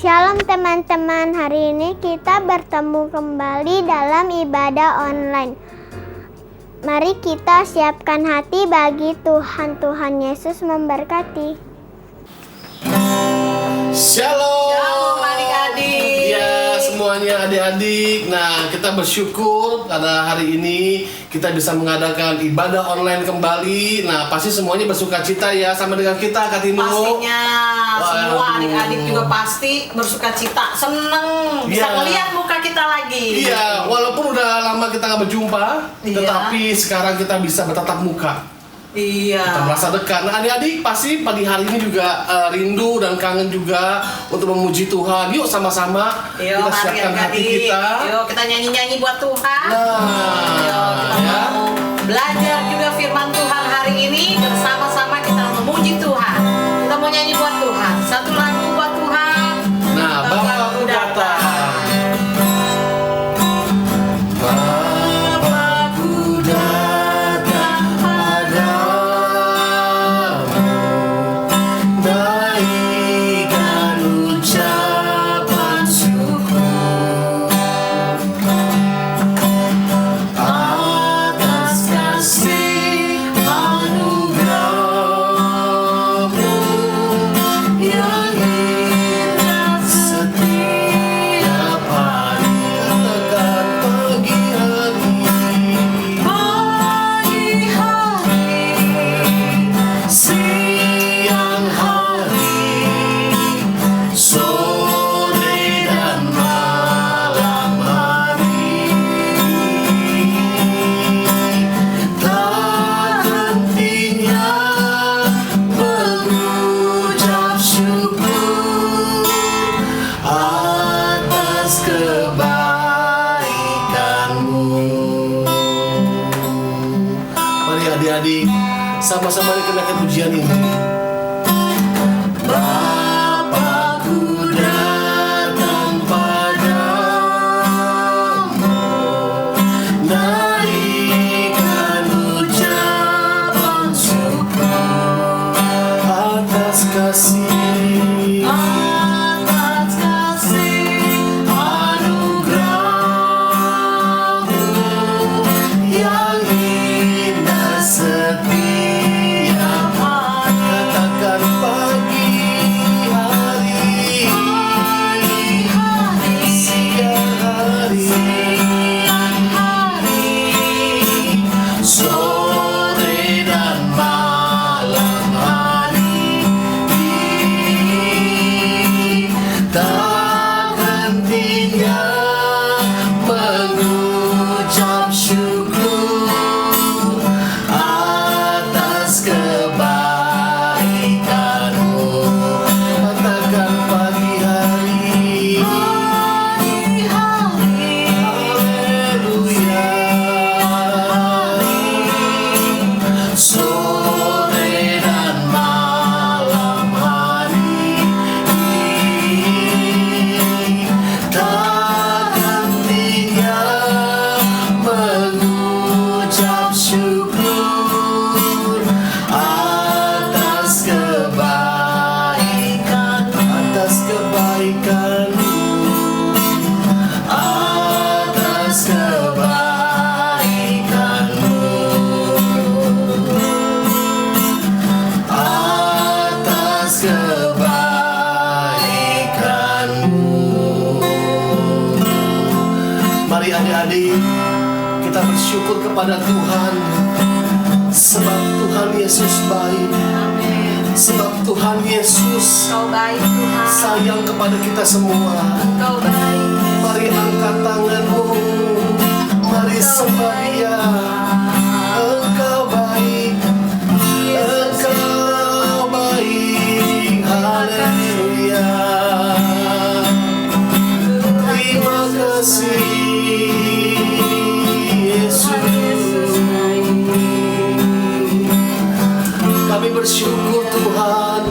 Shalom teman-teman, hari ini kita bertemu kembali dalam ibadah online. Mari kita siapkan hati bagi Tuhan. Tuhan Yesus memberkati. Shalom adik-adik. Ya semuanya adik-adik. Nah kita bersyukur pada hari ini kita bisa mengadakan ibadah online kembali. Nah pasti semuanya bersuka cita ya sama dengan kita Kak Tino. Pastinya semua adik-adik juga pasti bersuka cita, seneng bisa melihat muka kita lagi. Iya, walaupun udah lama kita nggak berjumpa, tetapi sekarang kita bisa bertatap muka. Iya. Kita merasa dekat. Nah adik-adik pasti pagi hari ini juga rindu dan kangen juga untuk memuji Tuhan. Yuk sama-sama kita siapkan hati kita. Yuk kita nyanyi-nyanyi buat Tuhan. Nah, yuk kita mau belajar juga firman Tuhan hari ini. Bersama-sama kita memuji Tuhan. Kita mau nyanyi buat Tuhan. Satu lagu buat Tuhan. Nah, Bapakku datang. Adik-adik, sama-sama dikenakan pujian ini. Bapakku datang padamu, naikkan ucapan syukur atas kasih. Mari adik-adik, kita bersyukur kepada Tuhan, sebab Tuhan Yesus baik. Sebab Tuhan Yesus sayang kepada kita semua. Mari angkat tanganmu, mari sembah Dia. Engkau baik, Engkau baik. Haleluya. Terima kasih Yesus. Kami bersyukur Tuhan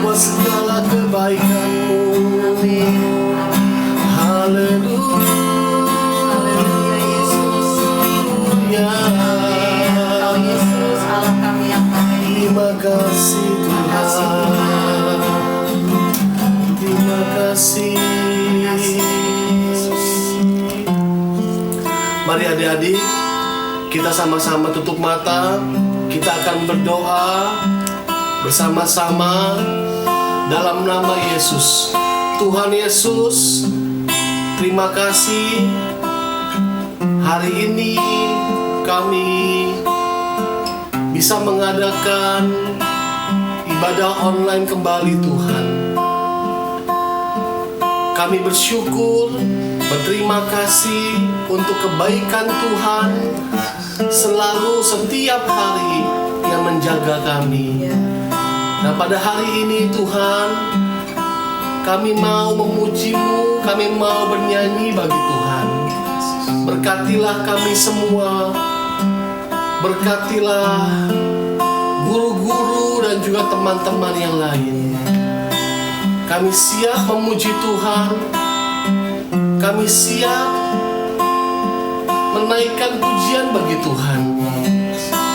buat segala kebaikan-Mu. Haleluya Yesus. Terima kasih. Mari adik-adik, kita sama-sama tutup mata. Kita akan berdoa bersama-sama dalam nama Yesus. Tuhan Yesus, terima kasih. Hari ini kami bisa mengadakan ibadah online kembali, Tuhan. Kami bersyukur, berterima kasih untuk kebaikan Tuhan selalu setiap hari yang menjaga kami. Nah, pada hari ini Tuhan, kami mau memuji-Mu, kami mau bernyanyi bagi Tuhan. Berkatilah kami semua, berkatilah guru-guru dan juga teman-teman yang lain. Kami siap memuji Tuhan. Kami siap menaikkan pujian bagi Tuhan.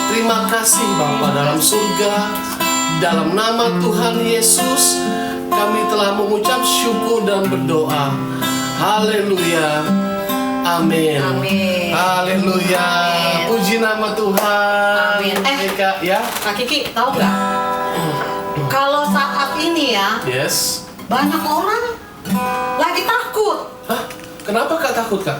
Terima kasih Bapa dalam surga. Dalam nama Tuhan Yesus, kami telah mengucap syukur dan berdoa. Haleluya. Amin. Amin. Haleluya. Amin. Puji nama Tuhan. Amin. Kak, ya. Kak Kiki, tahu nggak? Kalau saat ini ya, Yes. banyak orang lagi takut. Hah? Kenapa Kak takut, Kak?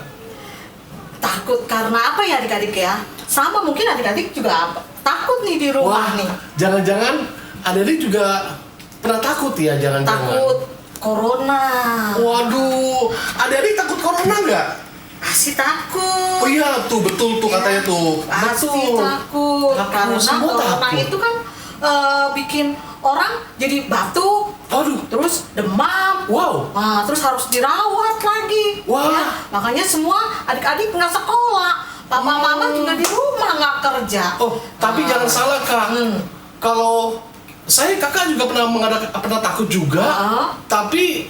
Takut karena apa ya adik-adik ya? Sama mungkin adik-adik juga takut nih di rumah nih. Jangan-jangan adik-adik juga pernah takut ya, jangan-jangan. Takut corona. Waduh, adik-adik takut corona nggak? Pasti takut. Oh iya, tuh betul tuh katanya tuh. Pasti Betul. takut. Karena semua corona takut. itu kan bikin orang jadi batuk, Aduh, terus demam. wow. Nah, terus harus dirawat lagi. Wah. Ya, makanya semua adik-adik nggak sekolah. Papa mama juga di rumah nggak kerja. Oh, tapi jangan salah Kak. Kalau kakak juga pernah takut juga. Tapi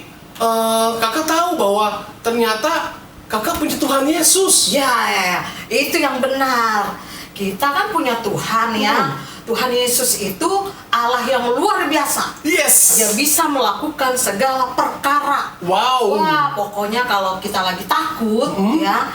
kakak tahu bahwa ternyata kakak punya Tuhan Yesus. Ya, itu yang benar. Kita kan punya Tuhan ya. Tuhan Yesus itu Allah yang luar biasa. Yes. Dia bisa melakukan segala perkara. Wow. Wah, pokoknya kalau kita lagi takut ya,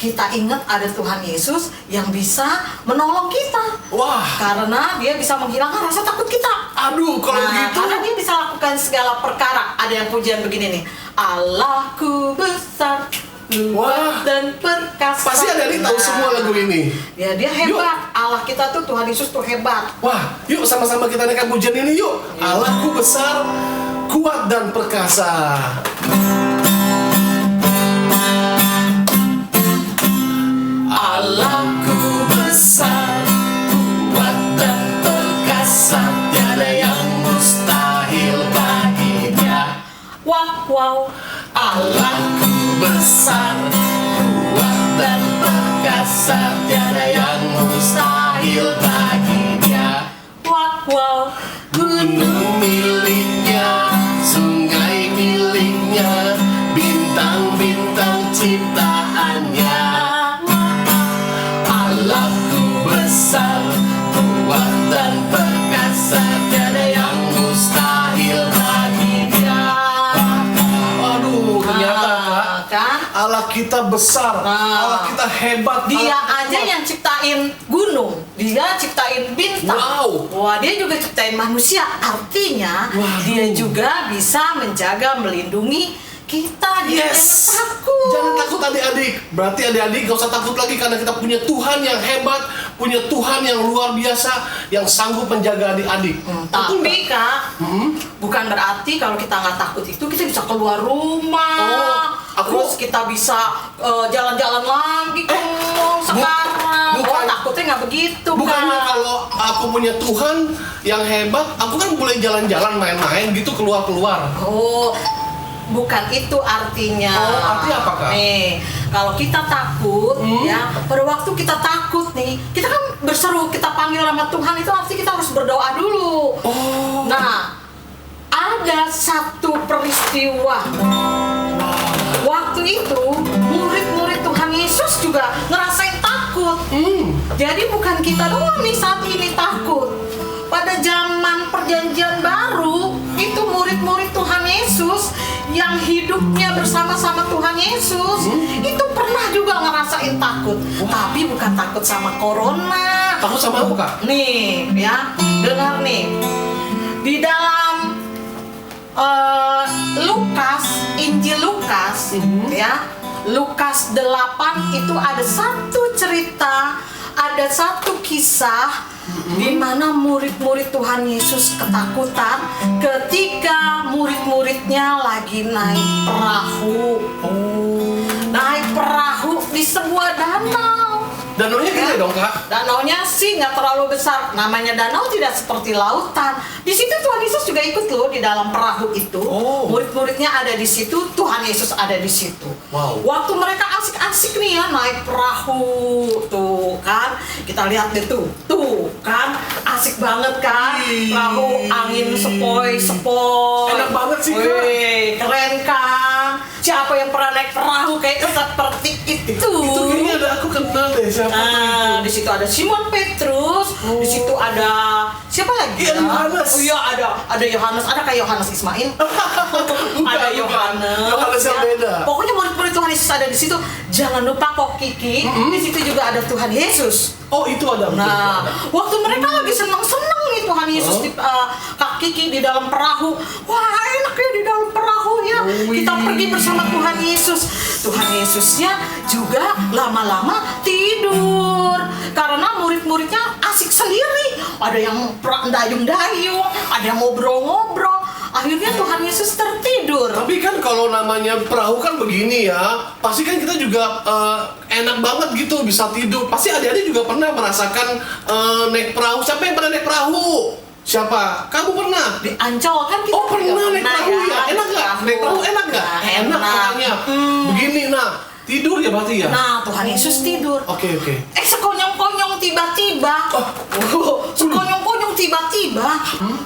kita ingat ada Tuhan Yesus yang bisa menolong kita. Wah. Karena dia bisa menghilangkan rasa takut kita. Aduh, kalau begitu. Karena dia bisa lakukan segala perkara. Ada yang pujian begini nih. Allahku besar, luas dan perkasa. Pasti adik-adik tahu semua lagu ini. Ya, dia hebat. Allah kita tuh, Tuhan Yesus tuh hebat. Wah, yuk sama-sama kita naikkan pujian ini yuk. Allahku besar, kuat dan perkasa. Allahku besar, kuat dan perkasa, tiada yang mustahil baginya. Wow, wow. Allahku besar, kuat dan perkasa, tiada yang mustahil baginya. Wow, wow. Gunung miliknya, sungai miliknya, bintang-bintang ciptaannya. Allahku besar, kuat dan perkasa, tiada yang mustahil baginya. Aduh, ternyata Kak, Kan? Allah kita besar, Allah kita hebat. Dia Allah aja kuat. yang ciptain gunung, dia ciptain bintang. Wow. Wah, dia juga ciptain manusia. Artinya Waduh. dia juga bisa menjaga, melindungi kita. Dia Yes. jangan takut. Jangan takut adik-adik. Berarti adik-adik gak usah takut lagi karena kita punya Tuhan yang hebat, punya Tuhan yang luar biasa, yang sanggup menjaga adik-adik. Betul nggak? Tapi Kak, bukan berarti kalau kita nggak takut itu kita bisa keluar rumah. Terus kita bisa jalan-jalan lagi ke mall sekarang. bukan. Takutnya nggak begitu. Bukannya Kak. kalau aku punya Tuhan yang hebat, aku kan boleh jalan-jalan, main-main gitu, keluar-keluar. Oh, bukan itu artinya. Oh, artinya apa, Kak? Nih, kalau kita takut, ya, pada waktu kita takut nih, kita kan berseru, kita panggil nama Tuhan itu artinya kita harus berdoa dulu. Oh. Nah, ada satu peristiwa. Waktu itu, murid-murid Tuhan Yesus juga ngerasain takut. Jadi bukan kita doang nih saat ini takut. Pada zaman perjanjian baru, itu murid-murid Tuhan Yesus yang hidupnya bersama-sama Tuhan Yesus itu pernah juga ngerasain takut. Tapi bukan takut sama corona. Takut sama apa, Kak? Nih, ya, dengar nih. Di dalam Injil Lukas, ya, Lukas 8 itu ada satu cerita, ada satu kisah di mana murid-murid Tuhan Yesus ketakutan ketika murid-muridnya lagi naik perahu. Naik perahu di sebuah danau. Danaunya gede dong, Kak? Danaunya sih nggak terlalu besar. Namanya danau tidak seperti lautan. Di situ Tuhan Yesus juga ikut loh di dalam perahu itu. Murid-muridnya ada di situ, Tuhan Yesus ada di situ. Wow. Waktu mereka asik-asik nih ya naik perahu, tuh kan, kita lihat deh tuh kan, asik banget kan, perahu angin sepoi-sepoi. Enak banget sih, Kak. Wih, keren kan? Siapa yang pernah naik perahu kayak seperti itu? Itu kayaknya ada, aku kenal deh siapa Nah, itu. di situ ada Simon Petrus, di situ ada siapa lagi? Yohanes. Oh iya, ada Yohanes, ada kayak Yohanes Ismail. Ada Yohanes. Yohanes yang ya. beda. Pokoknya murid-murid Tuhan Yesus ada di situ. Jangan lupa kok Kiki, di situ juga ada Tuhan Yesus. Oh, itu ada. Nah, waktu mereka lagi senang-senang nih Tuhan Yesus di Kak Kiki di dalam perahu. Wah, enak ya di dalam perahu ya. Kita pergi bersama Tuhan Yesus. Tuhan Yesusnya juga lama-lama tidur karena murid-muridnya asik sendiri. Ada yang dayung-dayung, ada yang ngobrol-ngobrol. Akhirnya Tuhan Yesus tertidur. Tapi kan kalau namanya perahu kan begini ya, pasti kan kita juga enak banget gitu bisa tidur. Pasti adik-adik juga pernah merasakan naik perahu. Siapa yang pernah naik perahu? Siapa? Kamu pernah? Di Ancol kan kita Oh, pernah juga naik perahu ya? Enak nggak? Naik perahu enak nggak? Enak orangnya. Begini, nah tidur ya berarti ya? Nah, Tuhan Yesus tidur. Oke. Sekonyong-konyong tiba-tiba. Sekonyong-konyong tiba-tiba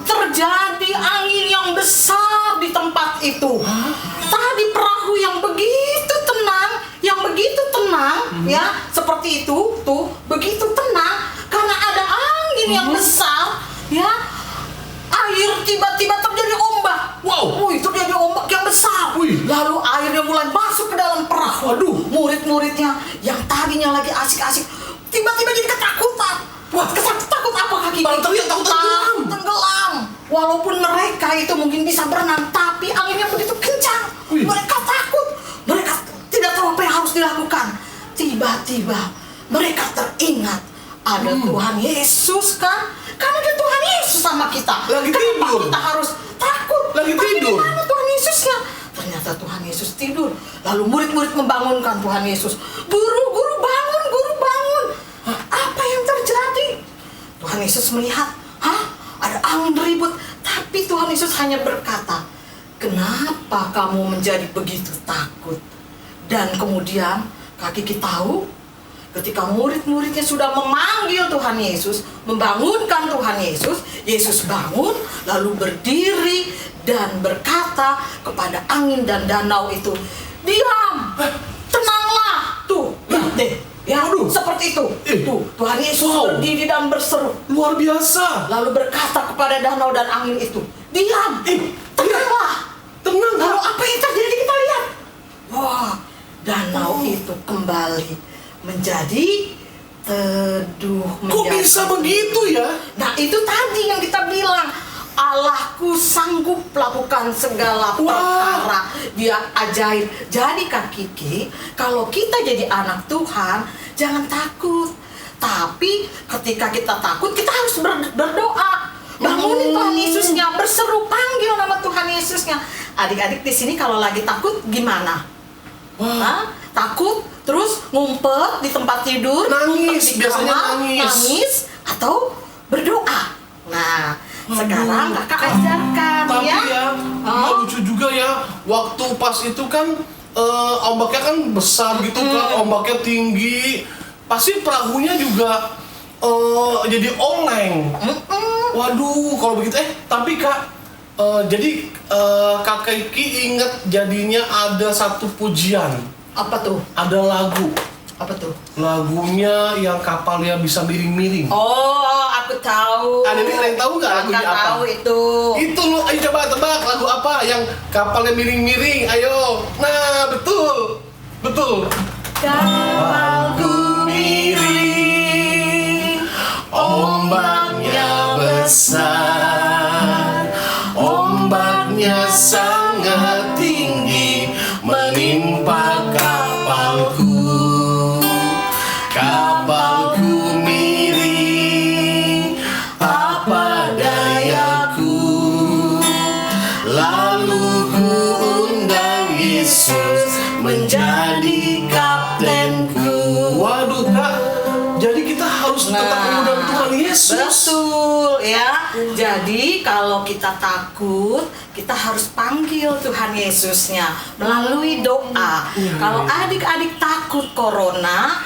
terjadi angin yang besar di tempat itu. Tadi perahu yang begitu tenang, ya, seperti itu, tuh, begitu tenang karena ada angin yang besar, ya. Air tiba-tiba terjadi ombak. Wow. Wih, terjadi ombak yang besar. Wih. Lalu airnya mulai masuk ke dalam perahu. Waduh. Murid-muridnya yang tadinya lagi asik-asik tiba-tiba jadi ketakutan. Wah, takut apa kaki? Pada teriak, takut tenggelam. Tenggelam. Walaupun mereka itu mungkin bisa berenang, tapi anginnya begitu kencang. Wih. Mereka takut. Mereka tidak tahu apa yang harus dilakukan. Tiba-tiba mereka teringat ada Tuhan Yesus kan? Karena ada Tuhan Yesus sama kita. Lagi Kenapa tidur. kita harus takut? Lagi Tapi tidur. di mana Tuhan Yesusnya? Ternyata Tuhan Yesus tidur. Lalu murid-murid membangunkan Tuhan Yesus. Guru bangun, guru bangun. Apa yang terjadi? Tuhan Yesus melihat, ada angin ribut. Tapi Tuhan Yesus hanya berkata, kenapa kamu menjadi begitu takut? Dan kemudian kaki kita tahu, ketika murid-muridnya sudah memanggil Tuhan Yesus, membangunkan Tuhan Yesus, Yesus bangun, lalu berdiri dan berkata kepada angin dan danau itu, diam, tenanglah, tuh, lihat deh, ya, Aduh. seperti itu, tuh, Tuhan Yesus Wow. berdiri dan berseru, Luar biasa. lalu berkata kepada danau dan angin itu, diam, tenanglah. Tenang, Lalu Kak. apa yang terjadi kita lihat? Wah, danau itu kembali menjadi teduh. Kok bisa begitu ya? Nah, itu tadi yang kita bilang. Allahku sanggup melakukan segala perkara. Dia ajaib. Jadi Kak Kiki, kalau kita jadi anak Tuhan, jangan takut. Tapi ketika kita takut, kita harus berdoa. Bangunin Tuhan Yesusnya, berseru, panggil nama Tuhan Yesusnya. Adik-adik di sini kalau lagi takut gimana? Takut, terus ngumpet di tempat tidur, Nangis, ngumpet di biasanya kamar, nangis. atau berdoa. Nah, sekarang kakak ajarkan Tapi ya, lucu juga ya. Waktu pas itu kan ombaknya kan besar gitu kan, ombaknya tinggi. Pasti perahunya juga jadi oleng. Waduh, kalau begitu tapi Kak, jadi Kak Kiki ingat jadinya ada satu pujian. Apa tuh? Ada lagu. Apa tuh? Lagunya yang kapalnya bisa miring-miring. Oh, apa aku tahu. Adik-adik ada yang tahu nggak lagunya Kakak apa? tahu itu. Itu lu, ayo coba tebak lagu apa yang kapalnya miring-miring, ayo. Nah, betul. Betul. Kapalku miring, Ombaknya besar, ombaknya sangat tinggi menimpa kapalku. Kapalku miring, apa dayaku? Lalu ku undang Yesus menjadi kaptenku. Waduh Kak, jadi kita harus tetap mengundang Tuhan Yesus. Betul ya. Jadi kalau kita takut, kita harus panggil Tuhan Yesusnya melalui doa. Kalau adik-adik takut corona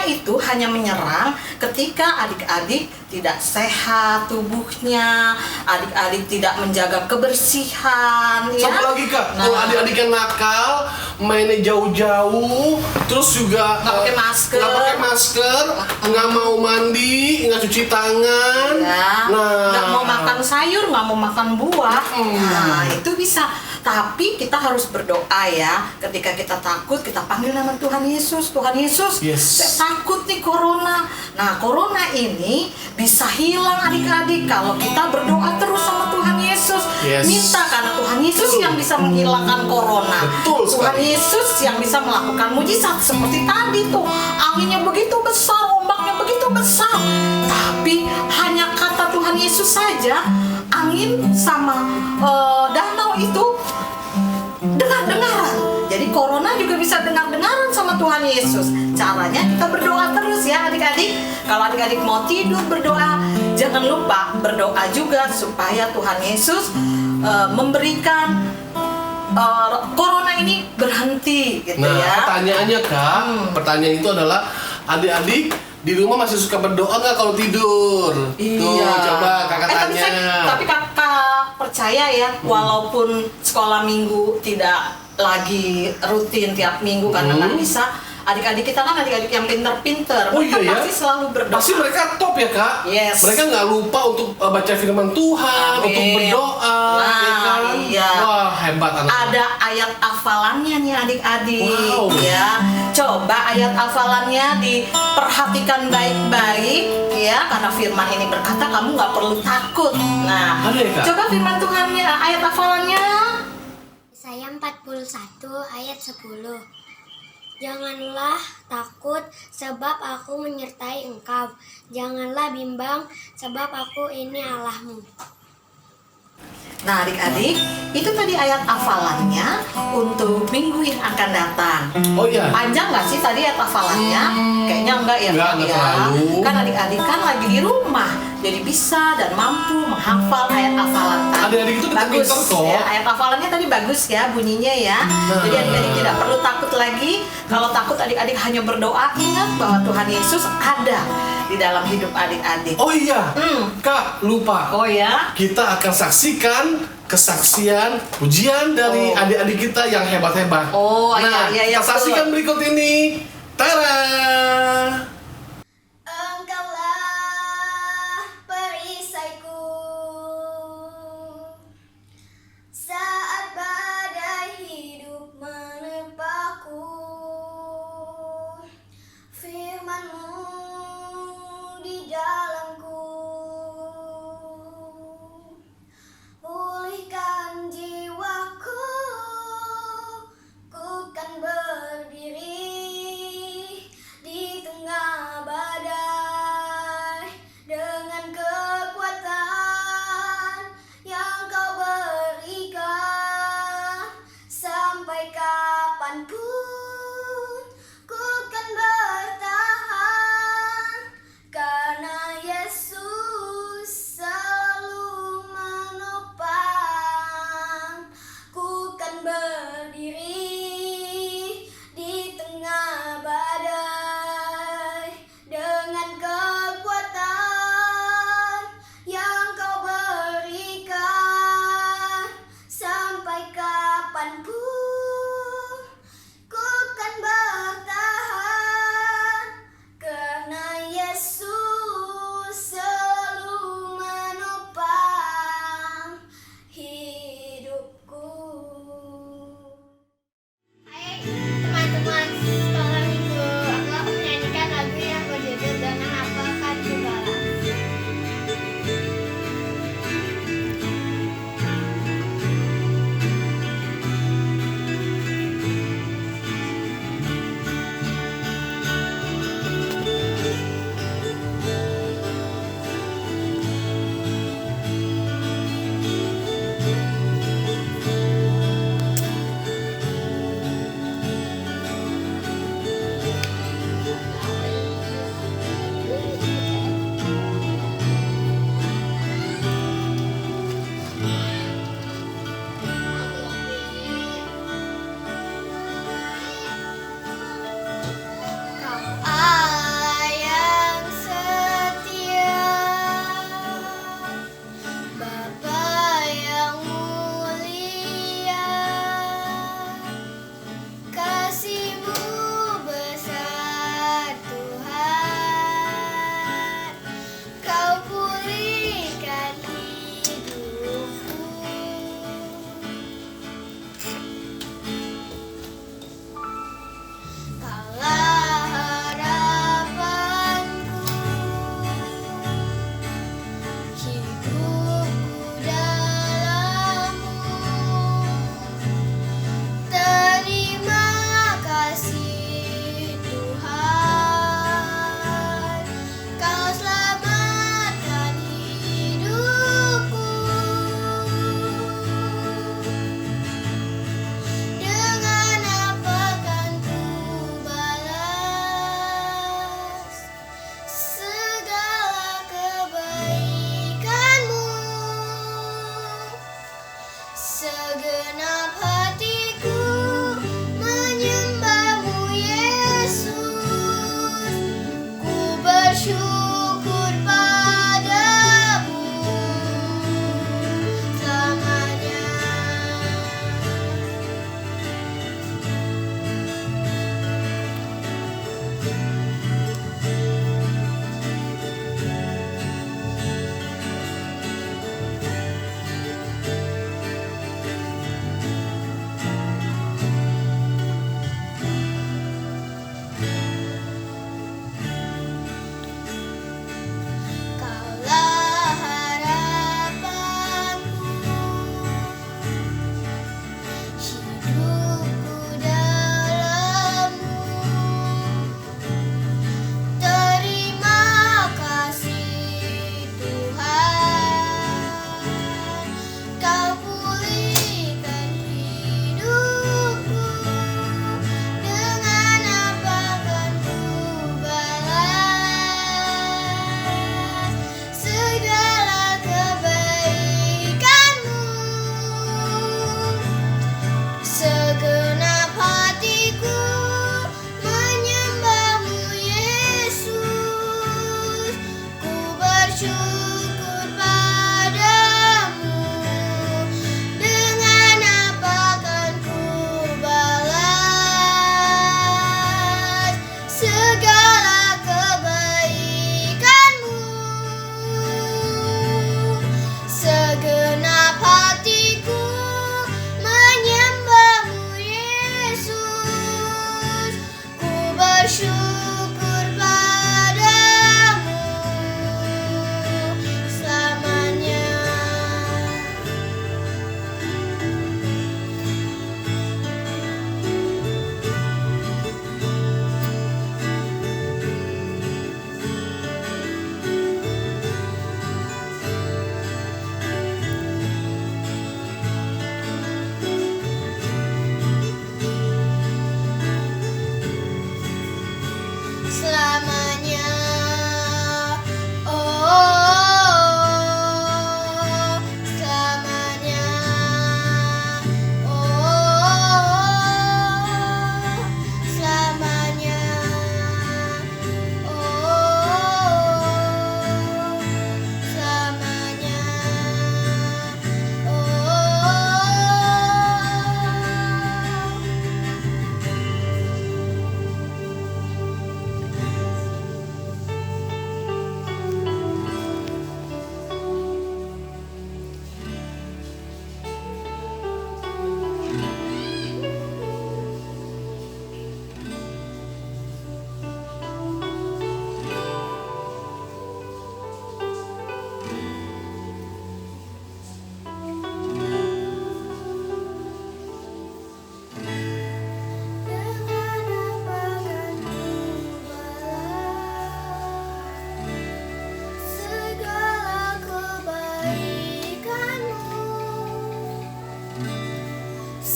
itu hanya menyerang ketika adik-adik tidak sehat tubuhnya, adik-adik tidak menjaga kebersihan. Satu lagi Kak, kalau adik-adik yang nakal, mainnya jauh-jauh, terus juga Nggak pakai masker. nggak pakai masker, nggak mau mandi, nggak cuci tangan, Ya, nah, nggak mau makan sayur, nggak mau makan buah. Mm. Nah, itu bisa. Tapi kita harus berdoa ya. Ketika kita takut, kita panggil nama Tuhan Yesus. Tuhan Yesus, Yes. saya takut nih corona. Nah, corona ini bisa hilang adik-adik kalau kita berdoa terus sama Tuhan Yesus. Yes. Minta karena Tuhan Yesus yang bisa menghilangkan corona. Betul Tuhan sekali. Yesus yang bisa melakukan mujizat seperti tadi tuh. Anginnya begitu besar, ombaknya begitu besar. Tapi hanya kata Tuhan Yesus saja, angin sama danau itu dengar-dengaran. Jadi corona juga bisa dengar-dengaran sama Tuhan Yesus. Caranya kita berdoa terus ya adik-adik. Kalau adik-adik mau tidur berdoa, jangan lupa berdoa juga supaya Tuhan Yesus memberikan corona ini berhenti gitu Nah, ya. pertanyaannya Kak, pertanyaan itu adalah adik-adik di rumah masih suka berdoa nggak kalau tidur? Tuh, coba kakak tanya. Tapi kakak percaya ya, walaupun sekolah minggu tidak lagi rutin tiap minggu karena nggak bisa, adik-adik kita kan adik-adik yang pinter-pinter, Oh mereka iya ya? pasti selalu berdoa. Pasti mereka top ya Kak? Yes. Mereka nggak lupa untuk baca firman Tuhan, Amin. untuk berdoa, Nah, ya kan? iya. Wah, hebat anak. Ada ayat hafalannya nih adik-adik. Wow. Ya, coba ayat hafalannya diperhatikan baik-baik ya, karena firman ini berkata kamu nggak perlu takut. Nah, Ada ya, Kak? coba firman Tuhannya, ayat hafalannya. Yesaya 41 ayat 10. Janganlah takut sebab aku menyertai engkau. Janganlah bimbang sebab aku ini Allahmu. Nah adik-adik, itu tadi ayat hafalannya untuk minggu yang akan datang. Oh iya. Panjang nggak sih tadi ayat hafalannya? Kayaknya enggak ya. Enggak Kak, ya. terlalu. Kan adik-adik kan lagi di rumah, jadi bisa dan mampu menghafal ayat hafalan tadi. Adik-adik itu kita bagus pintar kok. ya. Ayat hafalannya tadi bagus ya bunyinya ya. Jadi adik-adik tidak perlu takut lagi. Kalau takut adik-adik hanya berdoa, ingat bahwa Tuhan Yesus ada di dalam hidup adik-adik. Oh iya. Hmm. Kak, lupa. Oh ya. Kita akan saksikan kesaksian pujian dari adik-adik kita yang hebat-hebat. Oh, nah, iya, kita saksikan betul. berikut ini. Tara! Engkaulah perisaiku saat badai hidup menerpaku. Firman-Mu di dalamku, pulihkan jiwaku, ku kan berdiri di tengah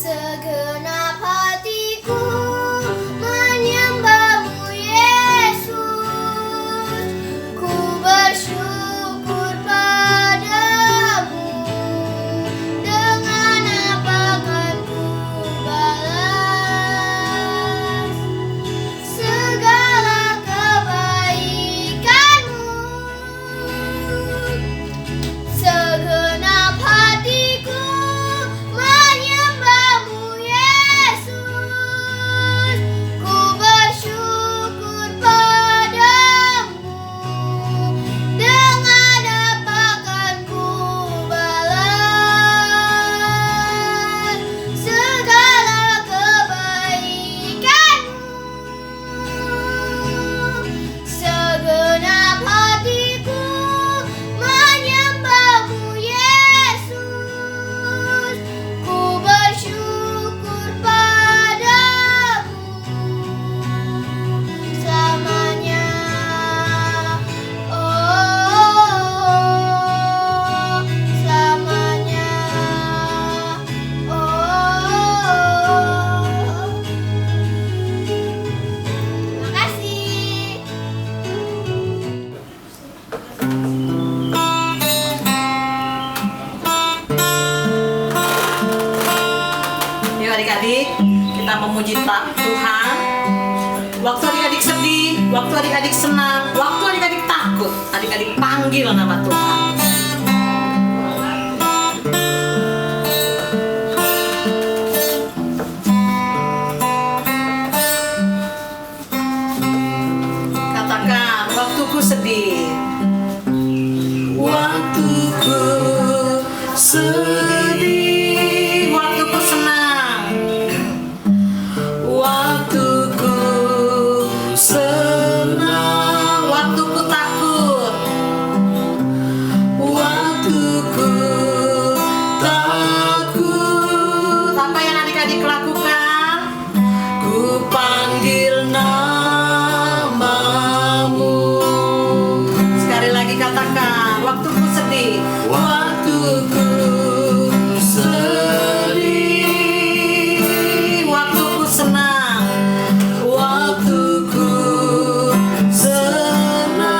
Segenap hatiku menyembahmu Yesus, ku bersyukur padamu. Dengan apa akan ku balas segala kebaikanmu? Segenap hatiku menyembahmu Yesus, ku bersyukur padamu. Dengan apa akan ku balas segala kebaikanmu? Segenap hatiku menyembahmu Yesus, ku bersyukur padamu selamanya. Oh, selamanya. Oh, terima kasih. Yuk adik-adik, kita memuji Tuhan. Waktu adik-adik sedih, waktu adik-adik senang, waktu adik-adik takut, adik-adik panggil nama Tuhan. Katakan, waktuku sedih. Waktuku sedih, waktuku senang, waktuku senang, waktuku takut, waktuku takut. Apa yang adik-adik lakukan? Ku panggil namamu. Sekali lagi katakan, waktuku sedih, waktuku sedih, waktuku senang, waktuku senang,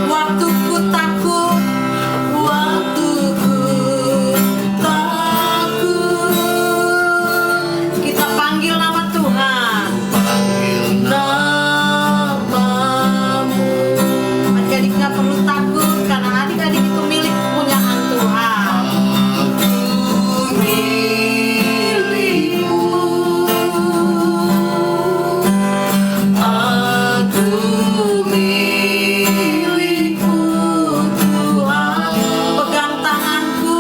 waktuku takut, waktuku takut. Kita panggil nama Tuhan. Panggil Namamu. Adik-adik nggak perlu takut karena adik-adik itu milik kepunyaan Tuhan. aku milikmu, aku milikmu Tuhan. Pegang tanganku,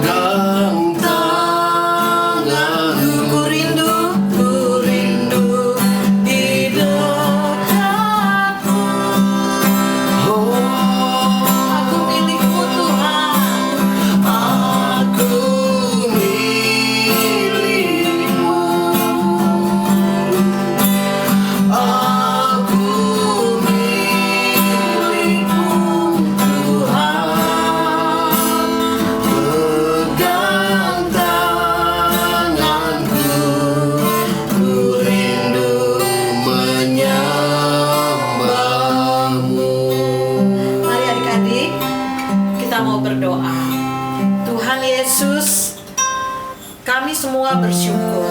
Pegang tanganku, ku rindu di dekatmu. oh, Aku milikmu Tuhan. aku milikmu, aku milikmu Tuhan. Pegang tanganku, ku rindu menyembahmu. Mari adik-adik, kita mau berdoa. Tuhan Yesus, kami semua bersyukur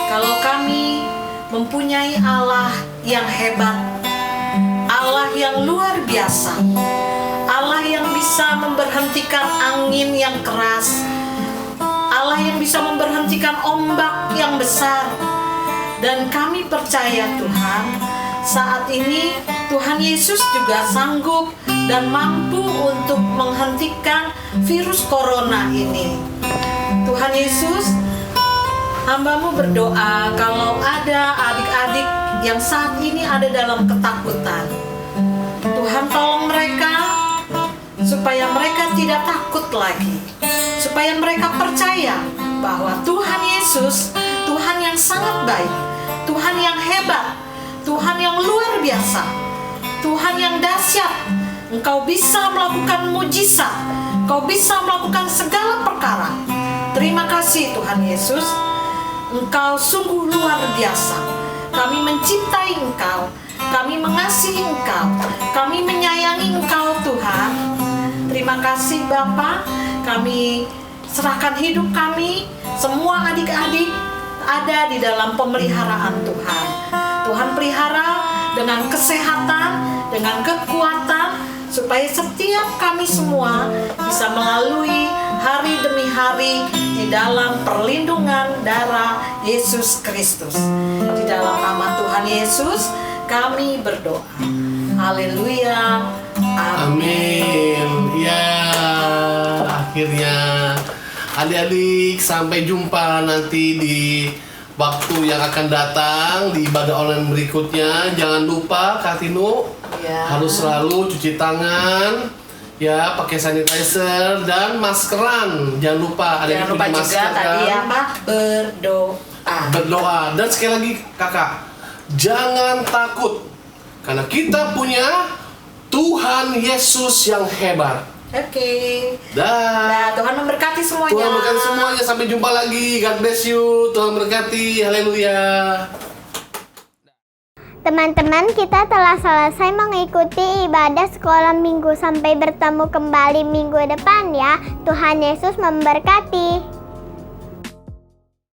kalau kami mempunyai Allah yang hebat, Allah yang luar biasa, Allah yang bisa memberhentikan angin yang keras, Allah yang bisa memberhentikan ombak yang besar. Dan kami percaya Tuhan, saat ini Tuhan Yesus juga sanggup dan mampu untuk menghentikan virus corona ini. Tuhan Yesus, hamba-Mu berdoa kalau ada adik-adik yang saat ini ada dalam ketakutan. Tuhan tolong mereka supaya mereka tidak takut lagi, supaya mereka percaya bahwa Tuhan Yesus, Tuhan yang sangat baik, Tuhan yang hebat, Tuhan yang luar biasa, Tuhan yang dahsyat. Engkau bisa melakukan mujizat, Engkau bisa melakukan segala perkara. Terima kasih Tuhan Yesus, Engkau sungguh luar biasa. Kami mencintai Engkau, kami mengasihi Engkau, kami menyayangi Engkau Tuhan. Terima kasih Bapa, kami serahkan hidup kami, semua adik-adik ada di dalam pemeliharaan Tuhan. Tuhan pelihara dengan kesehatan, dengan kekuatan, supaya setiap kami semua bisa melalui hari demi hari di dalam perlindungan darah Yesus Kristus. Di dalam nama Tuhan Yesus kami berdoa. Haleluya. Amin. Ya, akhirnya adik-adik sampai jumpa nanti di waktu yang akan datang di ibadah online berikutnya. Jangan lupa Kak Tinu Ya. harus selalu cuci tangan, ya, pakai sanitizer dan maskeran. Jangan lupa ada Jangan lupa juga tadi ya Pak, berdoa. Berdoa. Dan sekali lagi kakak, jangan takut karena kita punya Tuhan Yesus yang hebat. Oke. Dah. Nah, Tuhan memberkati semuanya. Tuhan berkati semuanya. Sampai jumpa lagi. God bless you. Tuhan berkati. Haleluya. Teman-teman, kita telah selesai mengikuti ibadah sekolah minggu. Sampai bertemu kembali minggu depan ya. Tuhan Yesus memberkati.